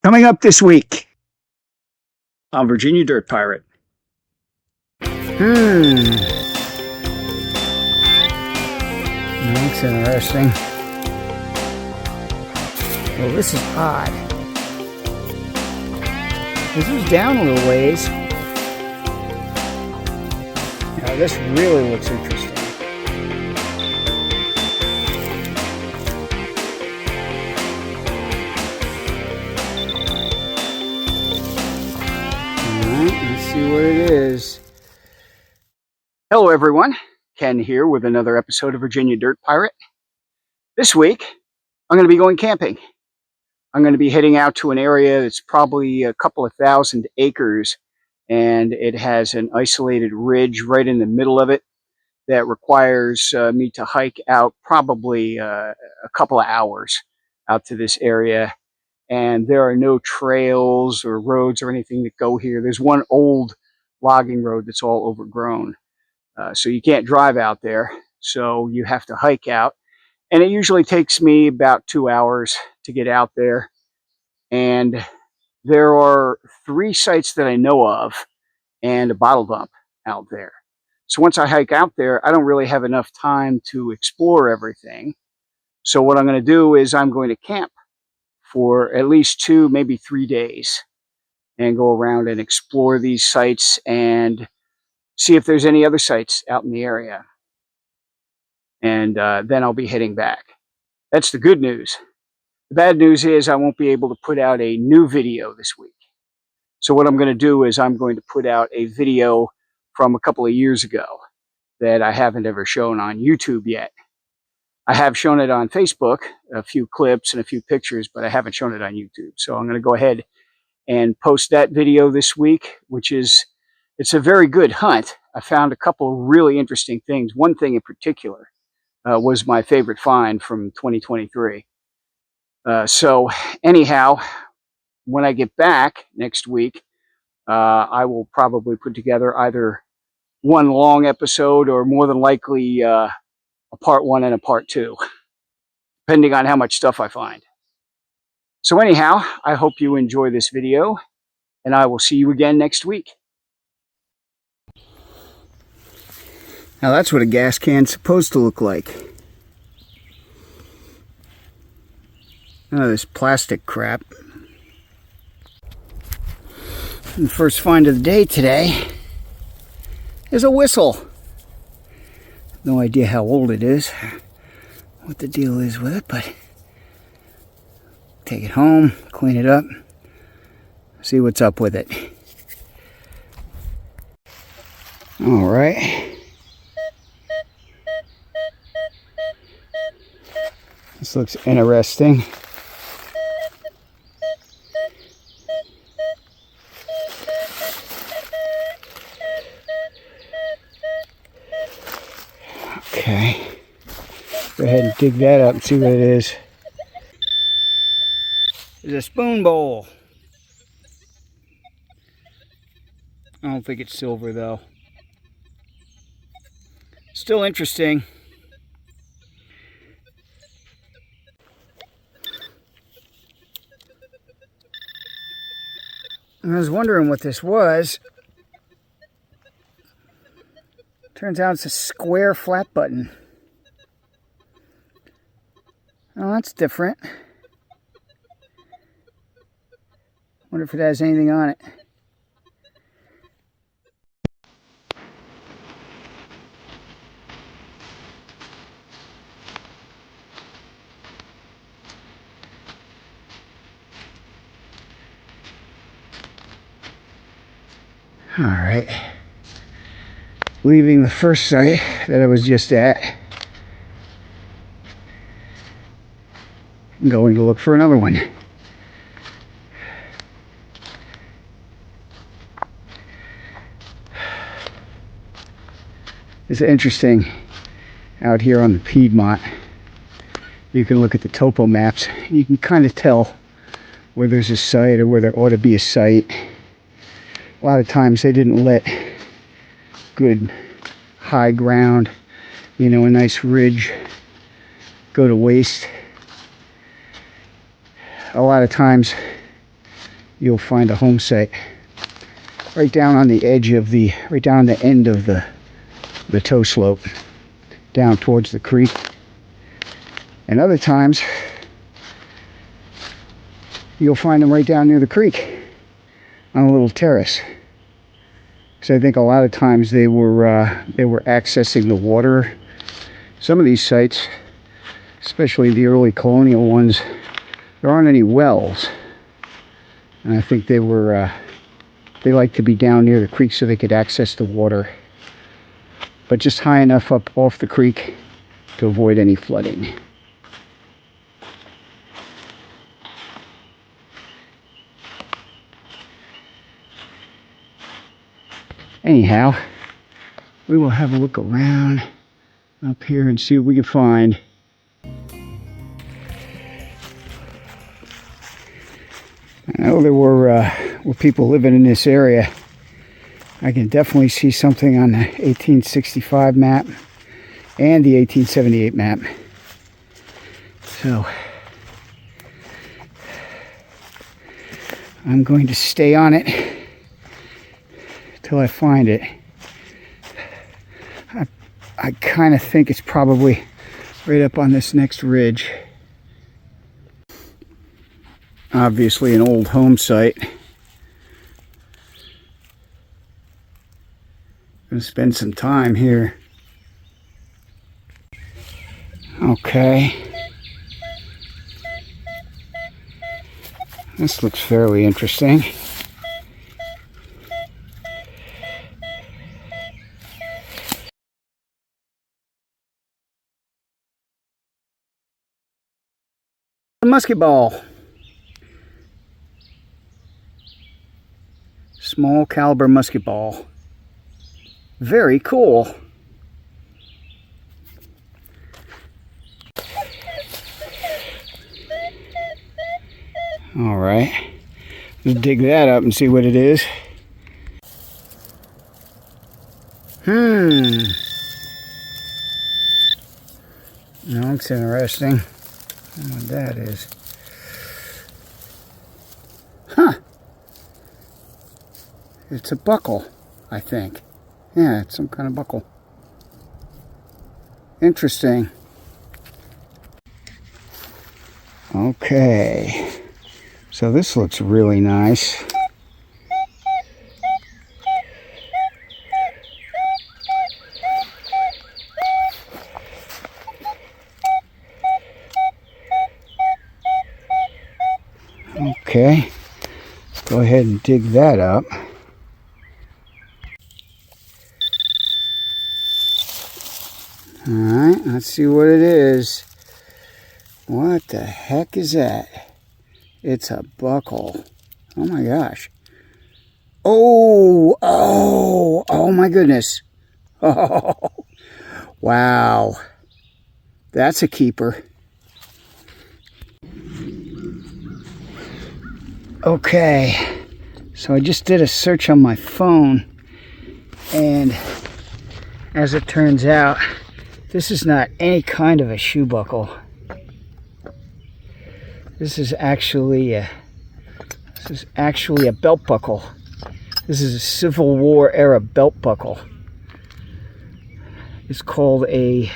Coming up this week on Virginia Dirt Pirate. That's interesting. Well, this is odd. This is down a little ways. Now, this really looks interesting. Let's see what it is. Hello everyone, Ken here with another episode of Virginia Dirt Pirate. This week, I'm going to be going camping. I'm going to be heading out to an area that's probably a couple of thousand acres, and it has an isolated ridge right in the middle of it that requires me to hike out probably a couple of hours out to this area. And there are no trails or roads or anything that go here. There's one old logging road that's all overgrown. So you can't drive out there. So you have to hike out. And it usually takes me about 2 hours to get out there. And there are 3 sites that I know of and a bottle dump out there. So once I hike out there, I don't really have enough time to explore everything. So what I'm going to do is I'm going to camp for at least 2, maybe 3 days and go around and explore these sites and see if there's any other sites out in the area. And then I'll be heading back. That's the good news. The bad news is I won't be able to put out a new video this week. So what I'm going to do is I'm going to put out a video from a couple of years ago that I haven't ever shown on YouTube yet. I have shown it on Facebook, a few clips and a few pictures, but I haven't shown it on YouTube. So I'm going to go ahead and post that video this week, it's a very good hunt. I found a couple of really interesting things. One thing in particular was my favorite find from 2023. So anyhow, when I get back next week, I will probably put together either one long episode or more than likely a part 1 and a part 2, depending on how much stuff I find. So anyhow, I hope you enjoy this video, and I will see you again next week. Now that's what a gas can's supposed to look like. Oh, this plastic crap. And the first find of the day today is a whistle. No idea how old it is, what the deal is with it, but take it home, clean it up, see what's up with it. All right. This looks interesting. Okay, go ahead and dig that up and see what it is. It's a spoon bowl. I don't think it's silver though. Still interesting. I was wondering what this was. Turns out it's a square flat button. Oh, that's different. Wonder if it has anything on it. All right. Leaving the first site that I was just at. I'm going to look for another one. It's interesting out here on the Piedmont. You can look at the topo maps. You can kind of tell where there's a site or where there ought to be a site. A lot of times they didn't let good high ground, a nice ridge go to waste. A lot of times you'll find a home site right down on the edge of the, right down on the end of the toe slope, down towards the creek. And other times, you'll find them right down near the creek on a little terrace. So I think a lot of times they were accessing the water. Some of these sites, especially the early colonial ones, there aren't any wells, and I think they like to be down near the creek so they could access the water, but just high enough up off the creek to avoid any flooding. Anyhow, we will have a look around up here and see what we can find. I know there were people living in this area. I can definitely see something on the 1865 map and the 1878 map. So I'm going to stay on it till I find it. I kind of think it's probably right up on this next ridge. Obviously an old home site. Gonna spend some time here. Okay. This looks fairly interesting. A musket ball. Small caliber musket ball. Very cool. All right. Let's dig that up and see what it is. No, it's interesting. I don't know what that is. Huh. It's a buckle, I think. Yeah, it's some kind of buckle. Interesting. Okay. So this looks really nice. Okay, let's go ahead and dig that up. Alright, let's see what it is. What the heck is that? It's a buckle. Oh my gosh. Oh my goodness. Oh, wow. That's a keeper. Okay, so I just did a search on my phone, and as it turns out, this is not any kind of a shoe buckle. This is actually a belt buckle. This is a Civil War era belt buckle. It's called a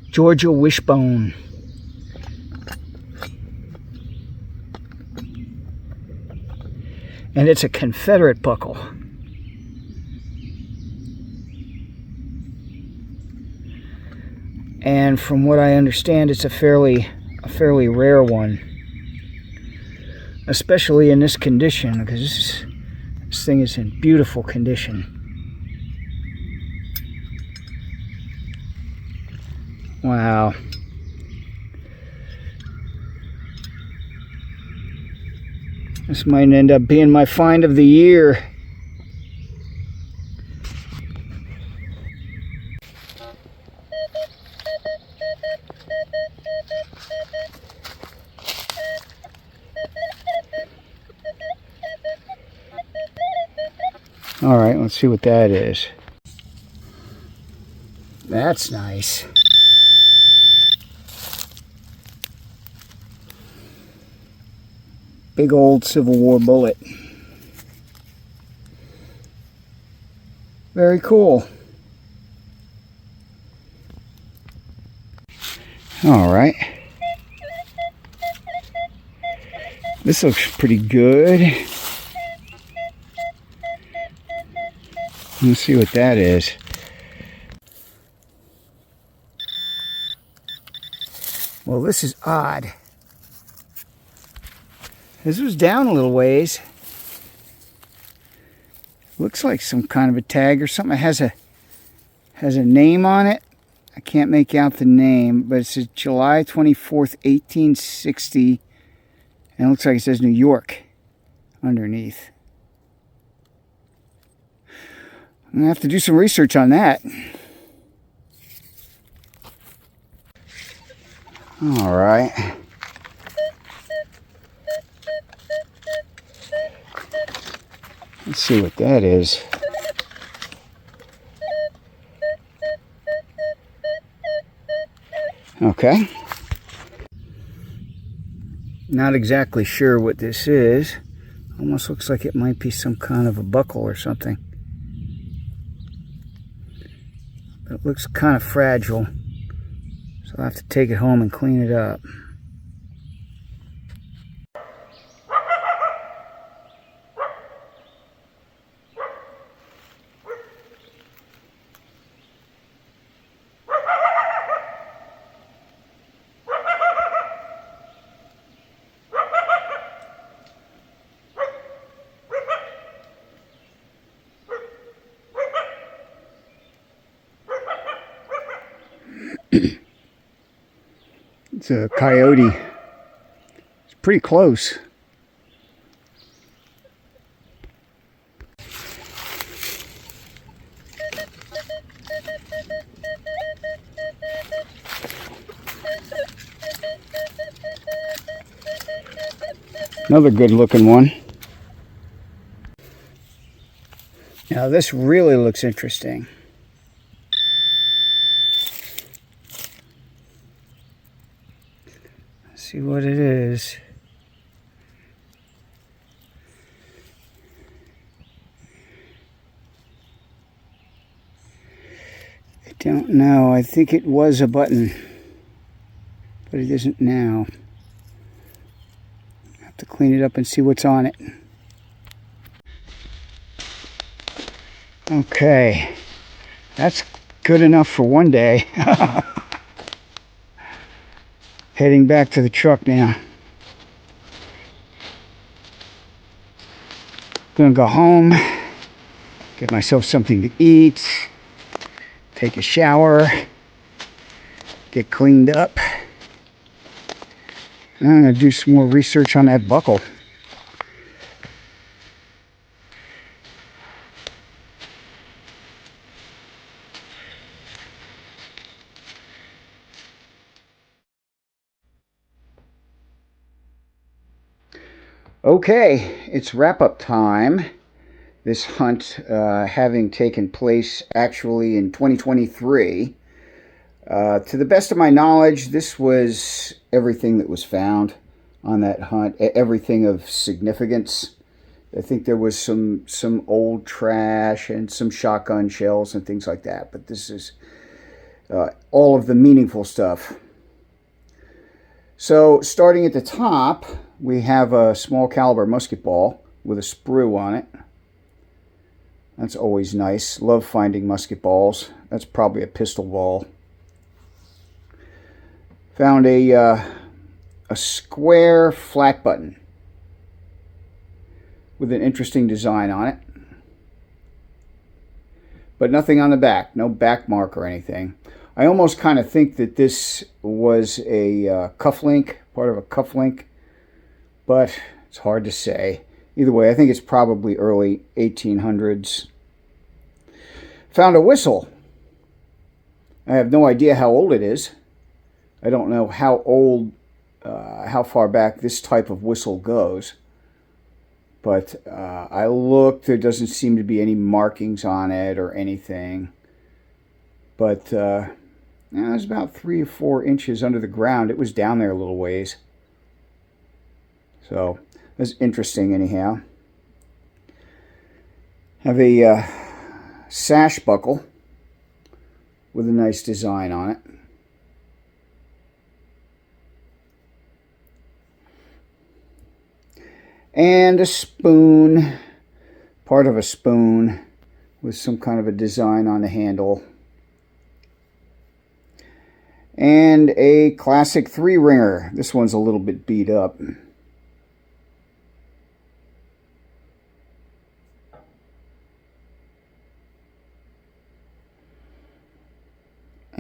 Georgia wishbone. And it's a Confederate buckle. And from what I understand, it's a fairly rare one, especially in this condition, because this thing is in beautiful condition. Wow. This might end up being my find of the year. All right, let's see what that is. That's nice. big old Civil War bullet. Very cool. All right. This looks pretty good. Let's see what that is. Well, this is odd. This was down a little ways. Looks like some kind of a tag or something. It has a name on it. I can't make out the name, but it says July 24th, 1860. And it looks like it says New York underneath. I'm going to have to do some research on that. All right. Let's see what that is. Okay. Not exactly sure what this is. Almost looks like it might be some kind of a buckle or something. It looks kind of fragile. So I'll have to take it home and clean it up. It's a coyote. It's pretty close. Another good looking one. Now this really looks interesting. See what it is. I don't know. I think it was a button, but it isn't now. I have to clean it up and see what's on it. Okay, that's good enough for one day. Heading back to the truck now. Gonna go home, get myself something to eat, take a shower, get cleaned up. And I'm gonna do some more research on that buckle. Okay, it's wrap-up time. This hunt having taken place actually in 2023. To the best of my knowledge, this was everything that was found on that hunt, everything of significance. I think there was some old trash and some shotgun shells and things like that, but this is all of the meaningful stuff. So starting at the top, we have a small caliber musket ball with a sprue on it. That's always nice. Love finding musket balls. That's probably a pistol ball. Found a square flat button with an interesting design on it. But nothing on the back. No back mark or anything. I almost kind of think that this was a cufflink, part of a cufflink, but it's hard to say. Either way, I think it's probably early 1800s. Found a whistle. I have no idea how old it is. I don't know how old, how far back this type of whistle goes. But I looked, there doesn't seem to be any markings on it or anything. But it was about 3 or 4 inches under the ground. It was down there a little ways. So That's interesting anyhow. Have a sash buckle with a nice design on it. And a spoon, part of a spoon with some kind of a design on the handle. And a classic 3-ringer. This one's a little bit beat up.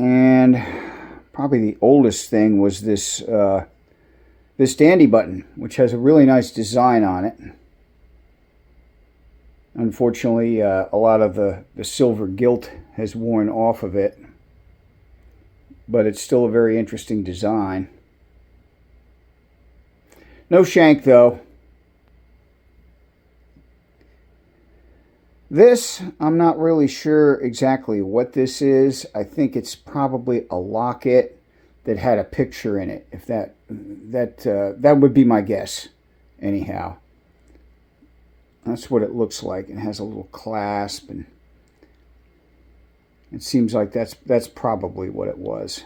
And probably the oldest thing was this this dandy button, which has a really nice design on it. Unfortunately, a lot of the silver gilt has worn off of it, but it's still a very interesting design. No shank though. This, I'm not really sure exactly what this is. I think it's probably a locket that had a picture in it. If that would be my guess. Anyhow, that's what it looks like. It has a little clasp, and it seems like that's probably what it was.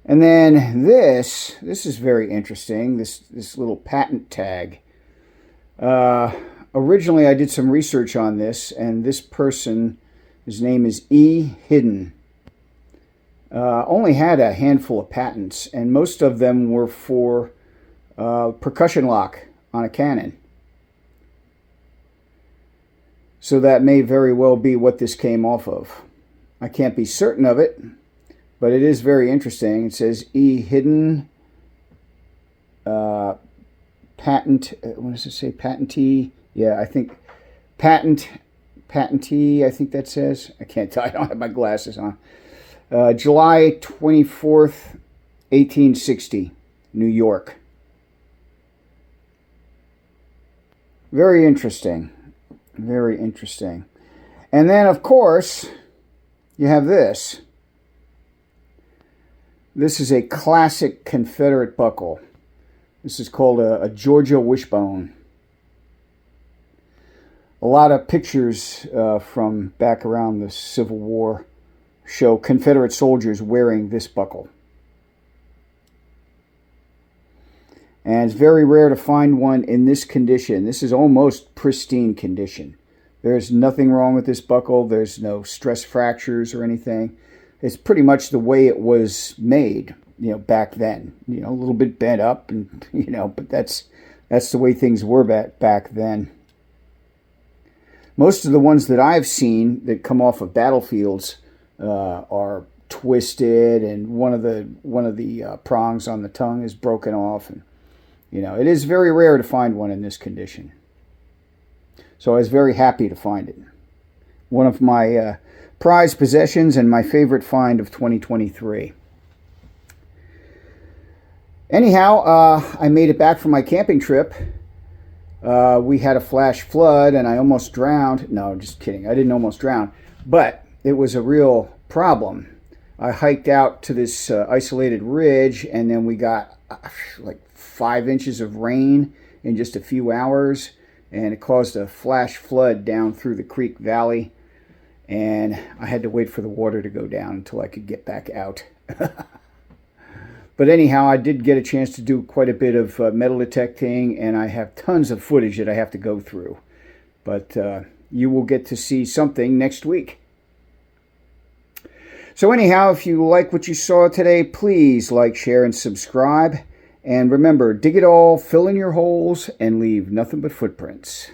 And then this is very interesting. This little patent tag. Originally, I did some research on this, and this person, his name is E. Hidden, only had a handful of patents, and most of them were for percussion lock on a cannon. So that may very well be what this came off of. I can't be certain of it, but it is very interesting. It says E. Hidden patent. What does it say? Patentee. Yeah, I think patentee. I think that says. I can't tell. I don't have my glasses on. July 24th, 1860, New York. Very interesting. Very interesting. And then, of course, you have this. This is a classic Confederate buckle. This is called a Georgia wishbone. A lot of pictures from back around the Civil War show Confederate soldiers wearing this buckle. And it's very rare to find one in this condition. This is almost pristine condition. There's nothing wrong with this buckle. There's no stress fractures or anything. It's pretty much the way it was made, back then. A little bit bent up, and but that's the way things were back then. Most of the ones that I've seen that come off of battlefields are twisted, and one of the prongs on the tongue is broken off, and it is very rare to find one in this condition. So I was very happy to find it. One of my prized possessions and my favorite find of 2023. Anyhow, I made it back from my camping trip. We had a flash flood and I almost drowned. No, just kidding. I didn't almost drown, but it was a real problem. I hiked out to this isolated ridge, and then we got like 5 inches of rain in just a few hours, and it caused a flash flood down through the creek valley, and I had to wait for the water to go down until I could get back out. But anyhow, I did get a chance to do quite a bit of metal detecting, and I have tons of footage that I have to go through. But you will get to see something next week. So anyhow, if you like what you saw today, please like, share, and subscribe. And remember, dig it all, fill in your holes, and leave nothing but footprints.